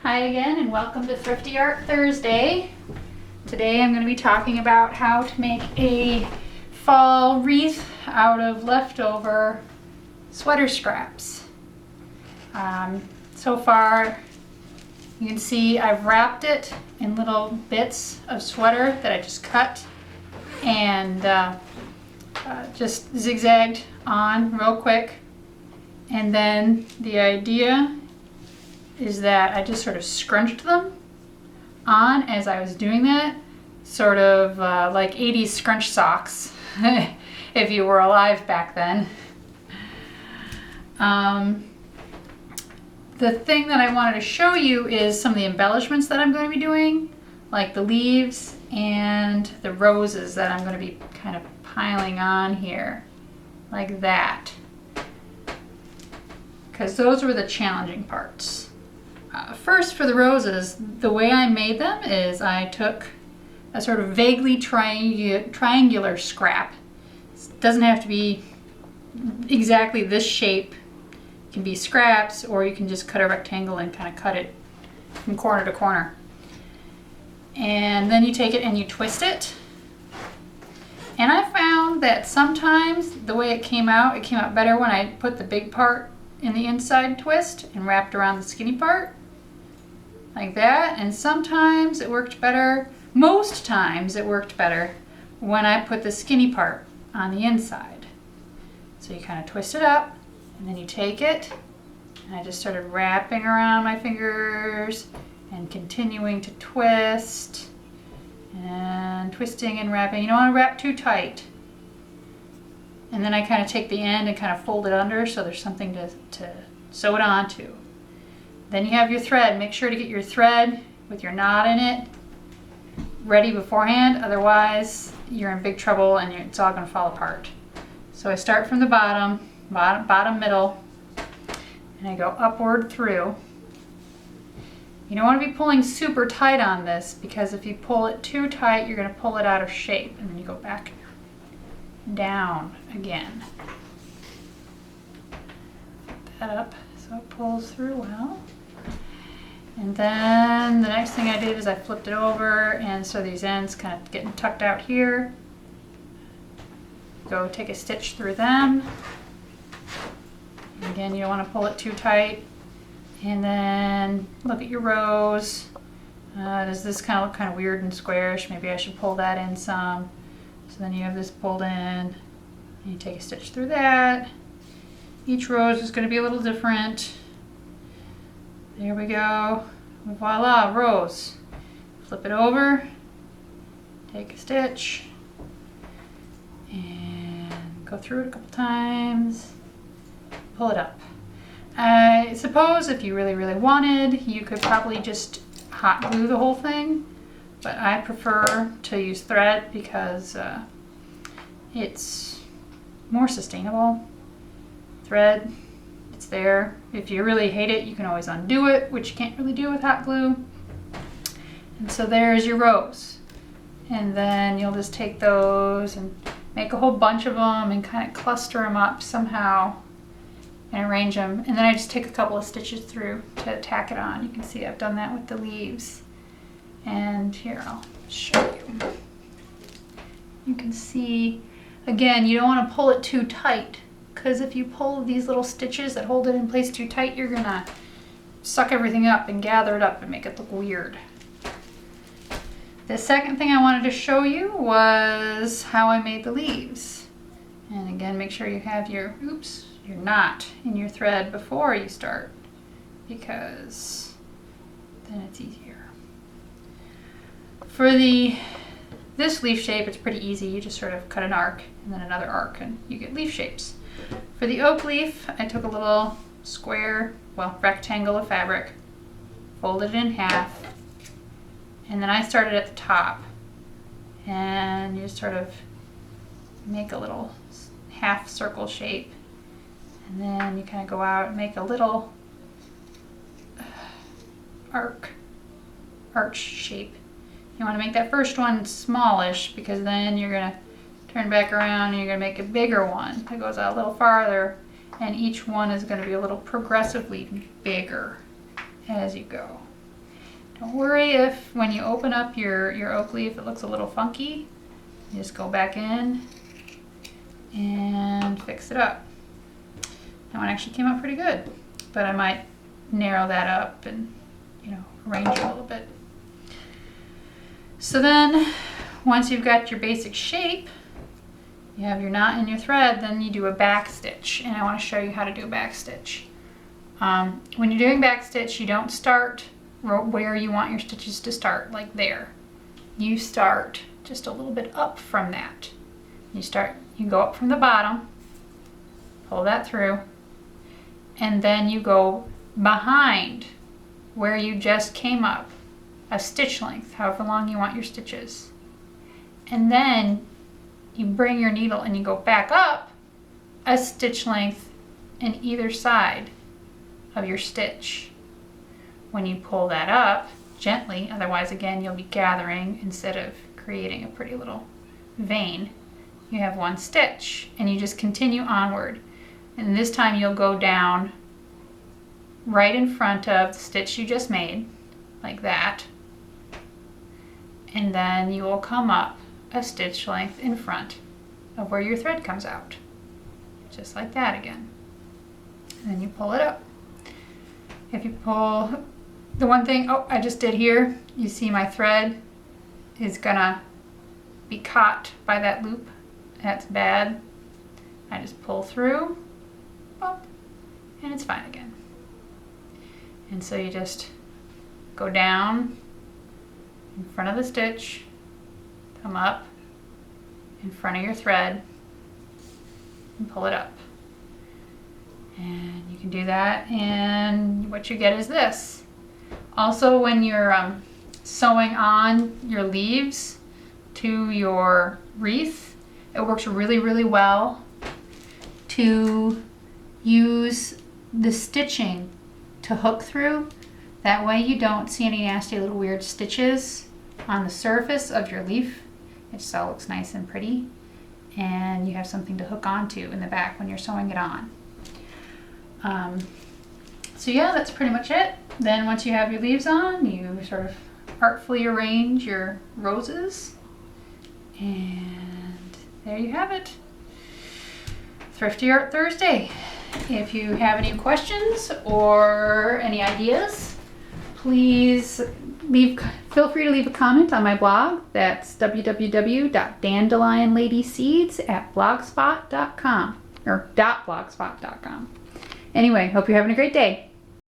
Hi again and welcome to Thrifty Art Thursday. Today I'm going to be talking about how to make a fall wreath out of leftover sweater scraps. So far you can see I've wrapped it in little bits of sweater that I just cut and just zigzagged on real quick, and then the idea is that I just sort of scrunched them on as I was doing that, sort of like 80s scrunch socks, if you were alive back then. The thing that I wanted to show you is some of the embellishments that I'm going to be doing, like the leaves and the roses that I'm going to be kind of piling on here, like that, because those were the challenging parts. First, for the roses, the way I made them is I took a sort of vaguely triangular scrap. It doesn't have to be exactly this shape. It can be scraps, or you can just cut a rectangle and kind of cut it from corner to corner. And then you take it and you twist it. And I found that sometimes the way it came out better when I put the big part in the inside twist and wrapped around the skinny part, like that. And sometimes it worked better, most times it worked better when I put the skinny part on the inside. So you kind of twist it up, and then you take it, and I just started wrapping around my fingers and continuing to twist and twisting and wrapping. You don't want to wrap too tight. And then I kind of take the end and kind of fold it under so there's something to sew it onto. Then you have your thread. Make sure to get your thread with your knot in it ready beforehand, otherwise you're in big trouble and it's all going to fall apart. So I start from the bottom, middle, and I go upward through. You don't want to be pulling super tight on this, because if you pull it too tight, you're going to pull it out of shape, and then you go back down again. Put that up so it pulls through well. And then the next thing I did is I flipped it over, and so these ends kind of getting tucked out here. Go take a stitch through them. Again, you don't want to pull it too tight. And then look at your rows. Does this kind of look kind of weird and squarish? Maybe I should pull that in some. So then you have this pulled in, and you take a stitch through that. Each rose is going to be a little different. There we go. Voila, rose. Flip it over, take a stitch, and go through it a couple times. Pull it up. I suppose if you really, really wanted, you could probably just hot glue the whole thing, but I prefer to use thread because it's more sustainable. Thread, it's there. If you really hate it, you can always undo it, which you can't really do with hot glue. And so there's your rows. And then you'll just take those and make a whole bunch of them and kind of cluster them up somehow and arrange them. And then I just take a couple of stitches through to tack it on. You can see I've done that with the leaves. And here, I'll show you. You can see, again, you don't want to pull it too tight, because if you pull these little stitches that hold it in place too tight, you're gonna suck everything up and gather it up and make it look weird. The second thing I wanted to show you was how I made the leaves. And again, make sure you have your knot in your thread before you start, because then it's easier. For this leaf shape, it's pretty easy. You just sort of cut an arc and then another arc, and you get leaf shapes. For the oak leaf, I took a little square, rectangle of fabric, folded it in half, and then I started at the top, and you just sort of make a little half circle shape, and then you kind of go out and make a little arch shape. You want to make that first one smallish, because then you're going to turn back around and you're going to make a bigger one that goes out a little farther, and each one is going to be a little progressively bigger as you go. Don't worry if when you open up your oak leaf it looks a little funky. You just go back in and fix it up. That one actually came out pretty good, but I might narrow that up and, you know, arrange it a little bit. So then once you've got your basic shape, you have your knot and your thread, then you do a back stitch, and I want to show you how to do a back stitch. When you're doing back stitch, you don't start where you want your stitches to start, like there. You start just a little bit up from that. You go up from the bottom, pull that through, and then you go behind where you just came up, a stitch length, however long you want your stitches. And then you bring your needle and you go back up a stitch length in either side of your stitch. When you pull that up gently, otherwise again you'll be gathering instead of creating a pretty little vein, you have one stitch and you just continue onward. And this time you'll go down right in front of the stitch you just made, like that. And then you will come up a stitch length in front of where your thread comes out. Just like that again. And then you pull it up. If you pull, the one thing, I just did here, you see my thread is gonna be caught by that loop. That's bad. I just pull through, pop, and it's fine again. And so you just go down in front of the stitch, come up in front of your thread, and pull it up. And you can do that, and what you get is this. Also, when you're sewing on your leaves to your wreath, it works really, really well to use the stitching to hook through. That way you don't see any nasty little weird stitches on the surface of your leaf. It just all looks nice and pretty, and you have something to hook onto in the back when you're sewing it on. So yeah, that's pretty much it. Then once you have your leaves on, you sort of artfully arrange your roses, and there you have it. Thrifty Art Thursday. If you have any questions or any ideas, please feel free to leave a comment on my blog. That's www.dandelionladyseeds@blogspot.com or .blogspot.com. Anyway, hope you're having a great day.